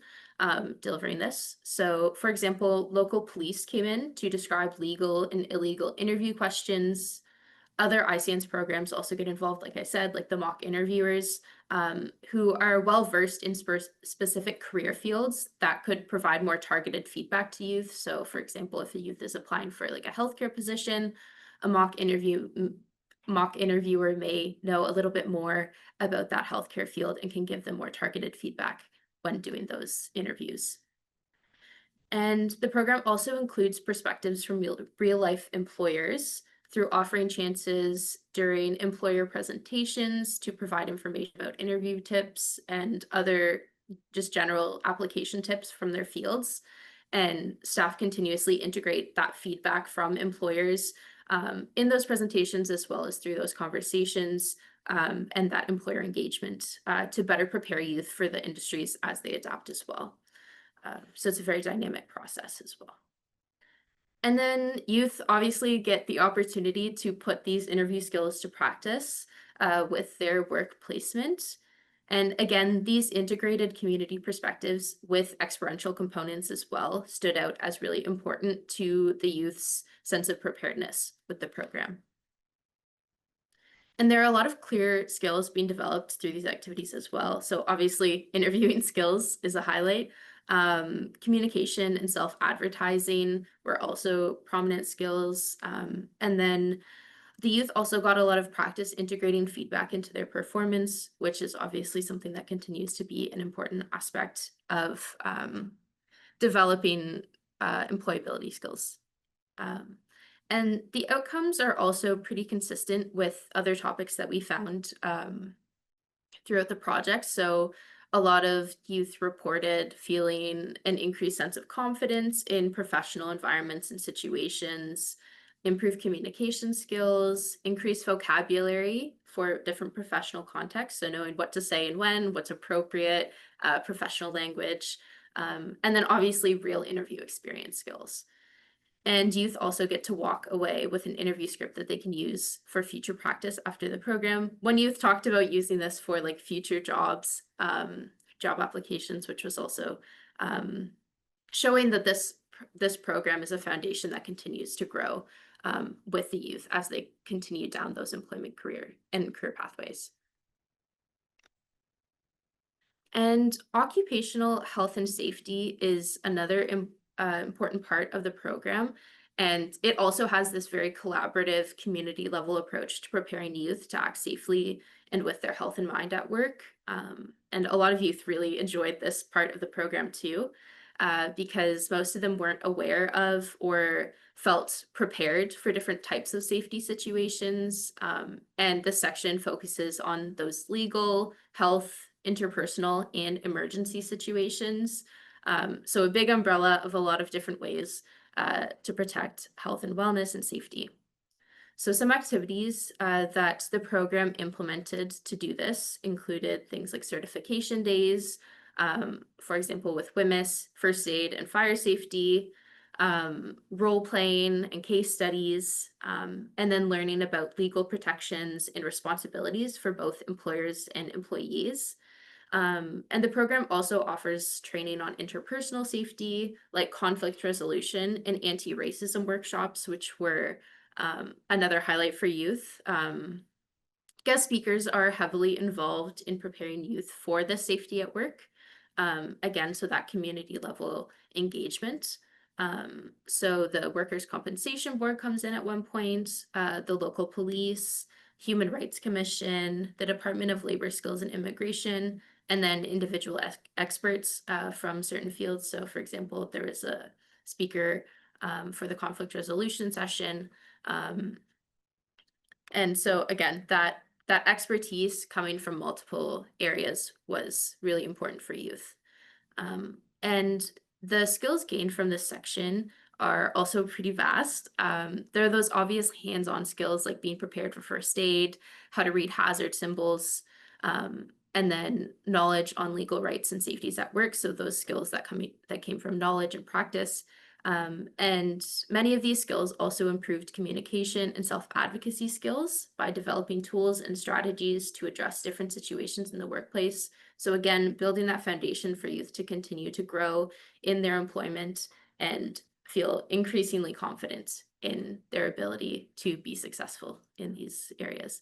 delivering this. So for example, local police came in to describe legal and illegal interview questions. Other ISANS programs also get involved, like I said, like the mock interviewers, who are well-versed in specific career fields that could provide more targeted feedback to youth. So for example, if a youth is applying for like a healthcare position, a mock interviewer may know a little bit more about that healthcare field and can give them more targeted feedback when doing those interviews. And the program also includes perspectives from real-life employers through offering chances during employer presentations to provide information about interview tips and other just general application tips from their fields. And staff continuously integrate that feedback from employers in those presentations as well as through those conversations and that employer engagement to better prepare youth for the industries as they adapt as well. So it's a very dynamic process as well. And then youth obviously get the opportunity to put these interview skills to practice with their work placement. And again, these integrated community perspectives with experiential components as well stood out as really important to the youth's sense of preparedness with the program. And there are a lot of clear skills being developed through these activities as well. So obviously interviewing skills is a highlight. Communication and self-advertising were also prominent skills. And then the youth also got a lot of practice integrating feedback into their performance, which is obviously something that continues to be an important aspect of developing employability skills. And the outcomes are also pretty consistent with other topics that we found throughout the project. So a lot of youth reported feeling an increased sense of confidence in professional environments and situations, improved communication skills, increased vocabulary for different professional contexts, so knowing what to say and when, what's appropriate, professional language, and then obviously real interview experience skills. And youth also get to walk away with an interview script that they can use for future practice after the program. One youth talked about using this for like future jobs, job applications, which was also showing that this program is a foundation that continues to grow with the youth as they continue down those employment career pathways. And occupational health and safety is another important part of the program. And it also has this very collaborative community level approach to preparing youth to act safely and with their health in mind at work. And a lot of youth really enjoyed this part of the program too, because most of them weren't aware of or felt prepared for different types of safety situations. And this section focuses on those legal, health, interpersonal, and emergency situations. So a big umbrella of a lot of different ways to protect health and wellness and safety. So some activities that the program implemented to do this included things like certification days, for example, with WMIS, first aid and fire safety, role playing and case studies, and then learning about legal protections and responsibilities for both employers and employees. And the program also offers training on interpersonal safety, like conflict resolution and anti-racism workshops, which were another highlight for youth. Guest speakers are heavily involved in preparing youth for the safety at work. Again, so that community level engagement. So the Workers' Compensation Board comes in at one point, the local police, Human Rights Commission, the Department of Labor Skills and Immigration, and then individual experts from certain fields. So for example, there was a speaker for the conflict resolution session. And so again, that expertise coming from multiple areas was really important for youth. And the skills gained from this section are also pretty vast. There are those obvious hands-on skills like being prepared for first aid, how to read hazard symbols, and then knowledge on legal rights and safeties at work. So those skills that came from knowledge and practice. And many of these skills also improved communication and self-advocacy skills by developing tools and strategies to address different situations in the workplace. So again, building that foundation for youth to continue to grow in their employment and feel increasingly confident in their ability to be successful in these areas.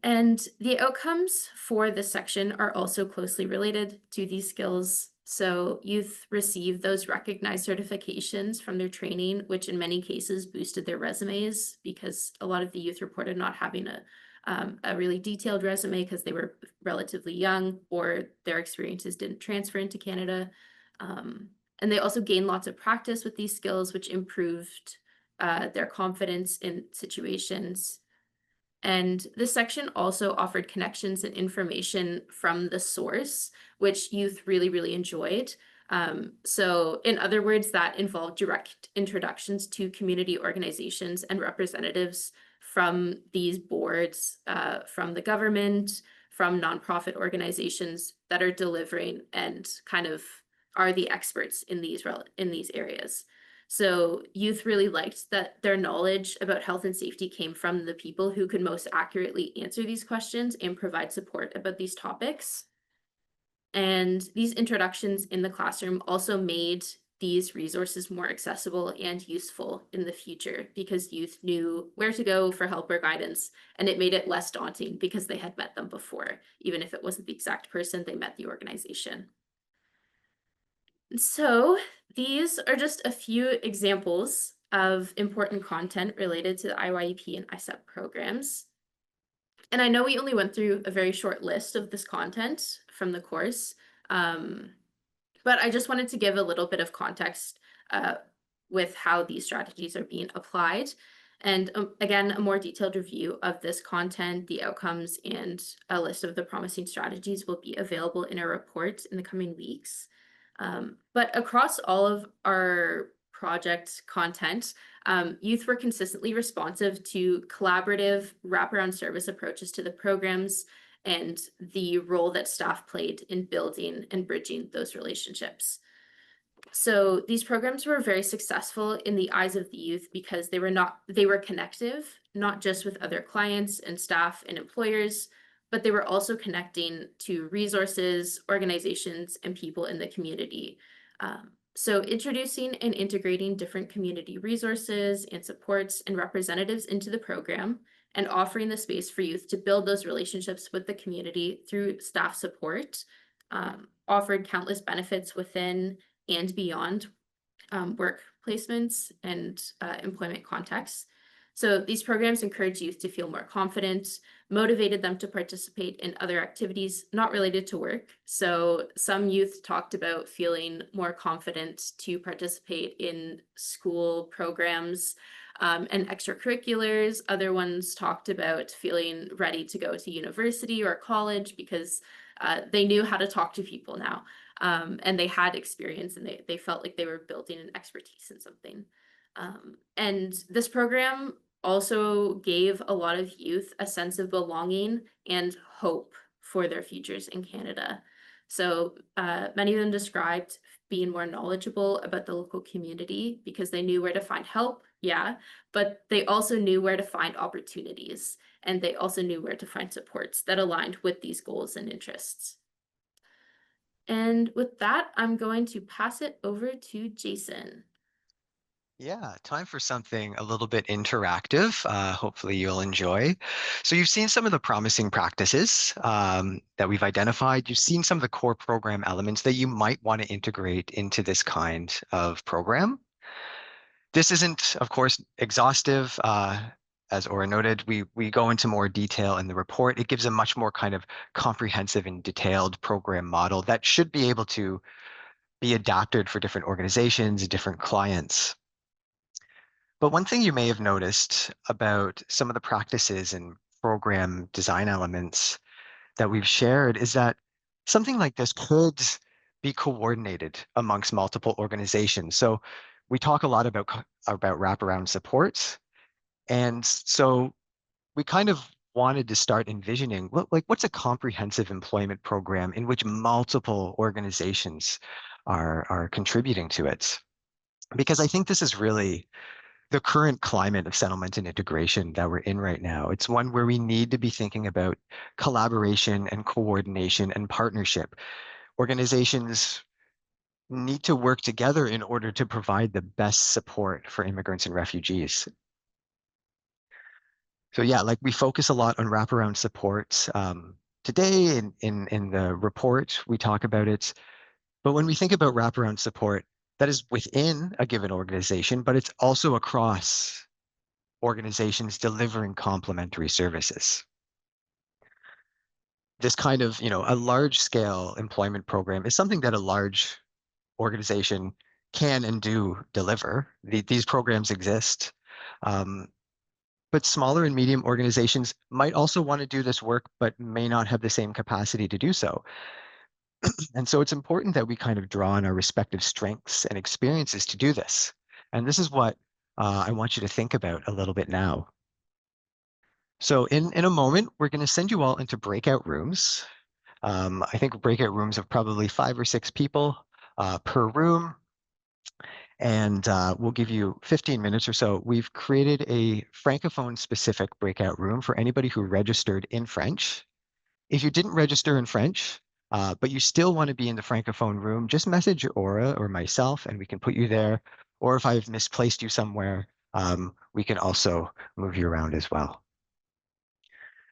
And the outcomes for this section are also closely related to these skills. So youth receive those recognized certifications from their training, which in many cases boosted their resumes, because a lot of the youth reported not having a really detailed resume because they were relatively young or their experiences didn't transfer into Canada. And they also gained lots of practice with these skills, which improved their confidence in situations. And this section also offered connections and information from the source, which youth really, really enjoyed. So in other words, that involved direct introductions to community organizations and representatives from these boards, from the government, from nonprofit organizations that are delivering and kind of are the experts in these areas. So youth really liked that their knowledge about health and safety came from the people who could most accurately answer these questions and provide support about these topics. And these introductions in the classroom also made these resources more accessible and useful in the future because youth knew where to go for help or guidance, and it made it less daunting because they had met them before. Even if it wasn't the exact person, they met the organization. So these are just a few examples of important content related to the IYEP and ISEP programs. And I know we only went through a very short list of this content from the course, but I just wanted to give a little bit of context with how these strategies are being applied. And again, a more detailed review of this content, the outcomes, and a list of the promising strategies will be available in our report in the coming weeks. But across all of our project content, youth were consistently responsive to collaborative wraparound service approaches to the programs and the role that staff played in building and bridging those relationships. So these programs were very successful in the eyes of the youth because they were connective, not just with other clients and staff and employers, but they were also connecting to resources, organizations, and people in the community. So introducing and integrating different community resources and supports and representatives into the program and offering the space for youth to build those relationships with the community through staff support offered countless benefits within and beyond work placements and employment contexts. So these programs encourage youth to feel more confident, motivated them to participate in other activities not related to work. So some youth talked about feeling more confident to participate in school programs and extracurriculars. Other ones talked about feeling ready to go to university or college because they knew how to talk to people now. And they had experience and they felt like they were building an expertise in something. And this program also gave a lot of youth a sense of belonging and hope for their futures in Canada. So many of them described being more knowledgeable about the local community because they knew where to find help, yeah, but they also knew where to find opportunities and they also knew where to find supports that aligned with these goals and interests. And with that, I'm going to pass it over to Jason. Yeah, time for something a little bit interactive. Hopefully you'll enjoy. So you've seen some of the promising practices that we've identified. You've seen some of the core program elements that you might want to integrate into this kind of program. This isn't, of course, exhaustive. As Aura noted, we go into more detail in the report. It gives a much more kind of comprehensive and detailed program model that should be able to be adapted for different organizations, different clients. But one thing you may have noticed about some of the practices and program design elements that we've shared is that something like this could be coordinated amongst multiple organizations. So we talk a lot about wraparound supports. And so we kind of wanted to start envisioning what's a comprehensive employment program in which multiple organizations are contributing to it. Because I think this is really the current climate of settlement and integration that we're in right now. It's one where we need to be thinking about collaboration and coordination and partnership. Organizations need to work together in order to provide the best support for immigrants and refugees. So yeah, like we focus a lot on wraparound supports. Today in the report, we talk about it. But when we think about wraparound support, that is within a given organization, but it's also across organizations delivering complementary services. This kind of, a large scale employment program is something that a large organization can and do deliver. These programs exist. But smaller and medium organizations might also want to do this work, but may not have the same capacity to do so. And so it's important that we kind of draw on our respective strengths and experiences to do this. And this is what I want you to think about a little bit now. So in a moment, we're going to send you all into breakout rooms. I think breakout rooms of probably 5 or 6 people per room. And we'll give you 15 minutes or so. We've created a Francophone specific breakout room for anybody who registered in French. If you didn't register in French, but you still want to be in the Francophone room, just message Aura or myself and we can put you there. Or if I've misplaced you somewhere, we can also move you around as well.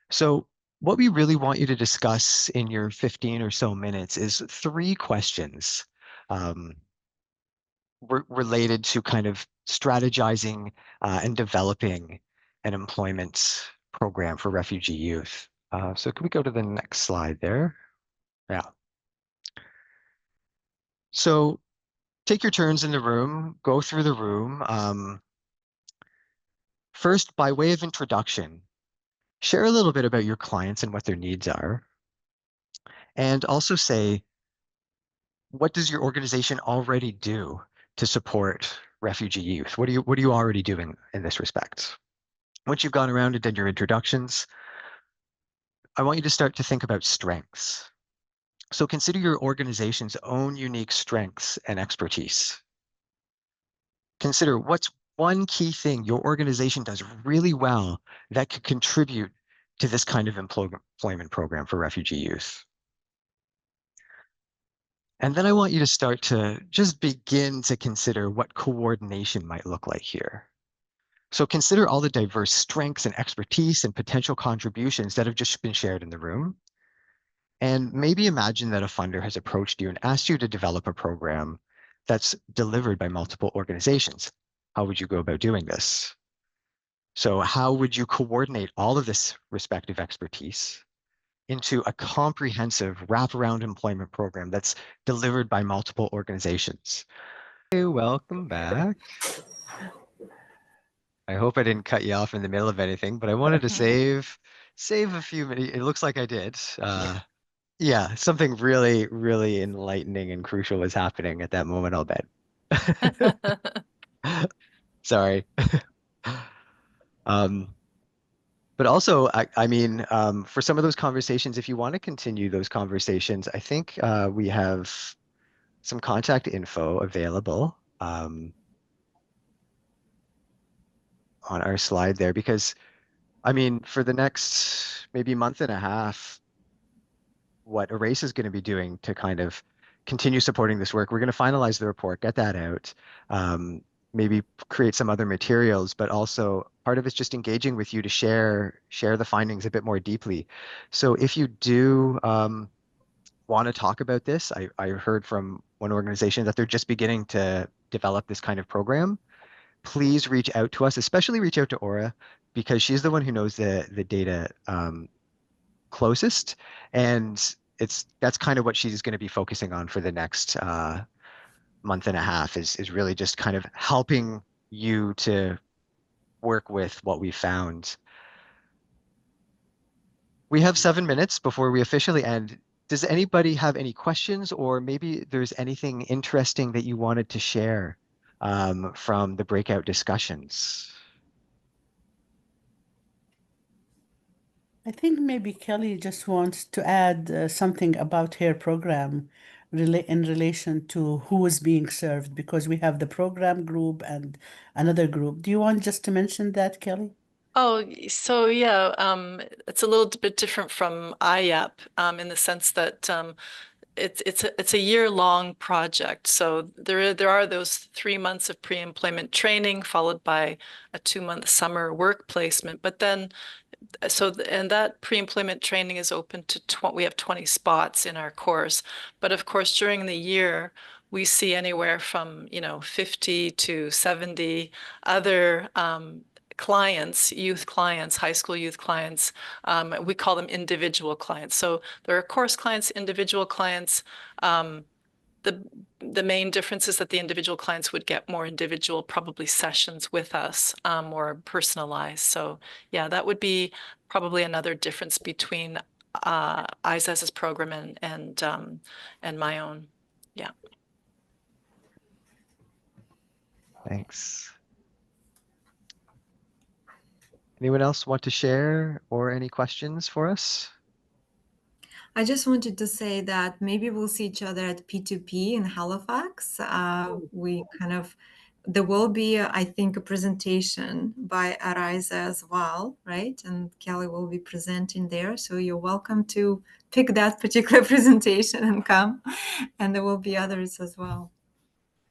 So what we really want you to discuss in your 15 or so minutes is 3 questions related to kind of strategizing and developing an employment program for refugee youth. So can we go to the next slide there? Yeah. So take your turns in the room, go through the room. First, by way of introduction, share a little bit about your clients and what their needs are. And also say, what does your organization already do to support refugee youth? What are you already doing in this respect? Once you've gone around and done your introductions, I want you to start to think about strengths. So consider your organization's own unique strengths and expertise. Consider what's one key thing your organization does really well that could contribute to this kind of employment program for refugee youth. And then I want you to start to just begin to consider what coordination might look like here. So consider all the diverse strengths and expertise and potential contributions that have just been shared in the room. And maybe imagine that a funder has approached you and asked you to develop a program that's delivered by multiple organizations. How would you go about doing this? So how would you coordinate all of this respective expertise into a comprehensive wraparound employment program that's delivered by multiple organizations? Hey, welcome back. I hope I didn't cut you off in the middle of anything, but I wanted to save a few minutes. It looks like I did. Yeah, something really, really enlightening and crucial was happening at that moment, I'll bet. Sorry. Um, but also, I mean, for some of those conversations, if you want to continue those conversations, I think we have some contact info available on our slide there because, I mean, for the next maybe month and a half, what ARAISA is going to be doing to kind of continue supporting this work. We're going to finalize the report, get that out, maybe create some other materials, but also part of it's just engaging with you to share the findings a bit more deeply. So if you do want to talk about this, I heard from one organization that they're just beginning to develop this kind of program. Please reach out to us, especially reach out to Aura, because she's the one who knows the data closest, and that's kind of what she's going to be focusing on for the next month and a half is really just kind of helping you to work with what we found. We have 7 minutes before we officially end. Does anybody have any questions, or maybe there's anything interesting that you wanted to share from the breakout discussions? I think maybe Kelly just wants to add something about her program in relation to who is being served, because we have the program group and another group. Do you want just to mention that, Kelly? Oh, so yeah, it's a little bit different from IAP in the sense that it's a year-long project. So there are those 3 months of pre-employment training followed by a 2-month summer work placement. But then and that pre-employment training is open to we have 20 spots in our course. But of course, during the year, we see anywhere from 50 to 70 other clients, youth clients, high school youth clients. We call them individual clients. So there are course clients, individual clients. The main difference is that the individual clients would get more individual, probably sessions with us, more personalized. So yeah, that would be probably another difference between ISAS's program and my own. Yeah. Thanks. Anyone else want to share or any questions for us? I just wanted to say that maybe we'll see each other at P2P in Halifax. There will be, I think, a presentation by ARAISA as well, right? And Kelly will be presenting there. So you're welcome to pick that particular presentation and come. And there will be others as well.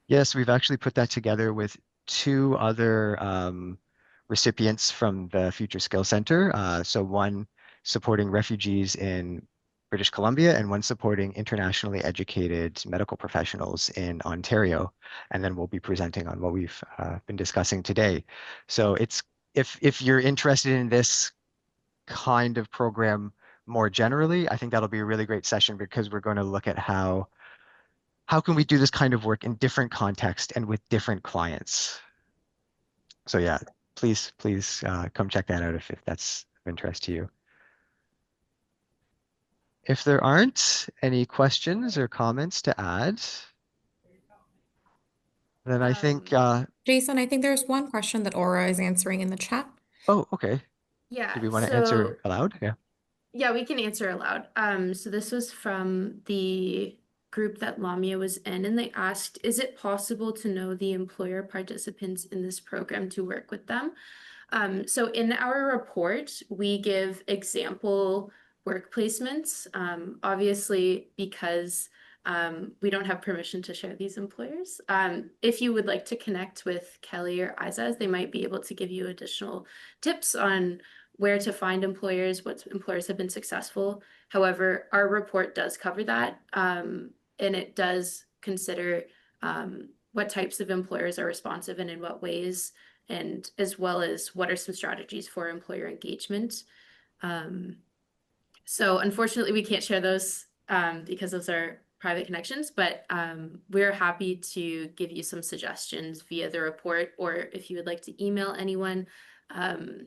Yes, we've actually put that together with two other recipients from the Future Skills Center. So one supporting refugees in British Columbia and one supporting internationally educated medical professionals in Ontario. And then we'll be presenting on what we've been discussing today. So if you're interested in this kind of program more generally, I think that'll be a really great session because we're going to look at how can we do this kind of work in different contexts and with different clients. So yeah, please come check that out if that's of interest to you. If there aren't any questions or comments to add, then I think, Jason, I think there's one question that Aura is answering in the chat. oh, okay. Yeah, Do we want to answer aloud? Yeah. Yeah, we can answer aloud. So this was from the group that Lamia was in, and they asked, is it possible to know the employer participants in this program to work with them? So in our report, we give example work placements, obviously because we don't have permission to share these employers. If you would like to connect with Kelly or ISANS, they might be able to give you additional tips on where to find employers, what employers have been successful. However, our report does cover that, and it does consider what types of employers are responsive and in what ways, and as well as what are some strategies for employer engagement. So unfortunately, we can't share those because those are private connections, but we're happy to give you some suggestions via the report, or if you would like to email anyone,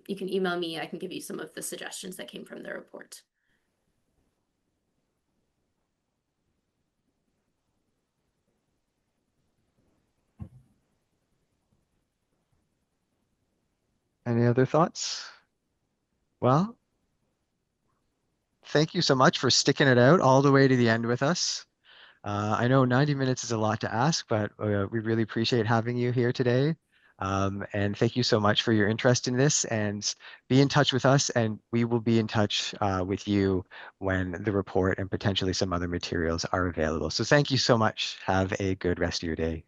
you can email me. I can give you some of the suggestions that came from the report. Any other thoughts? Well, thank you so much for sticking it out all the way to the end with us. I know 90 minutes is a lot to ask, but we really appreciate having you here today. And thank you so much for your interest in this, and be in touch with us, and we will be in touch with you when the report and potentially some other materials are available. So thank you so much. Have a good rest of your day.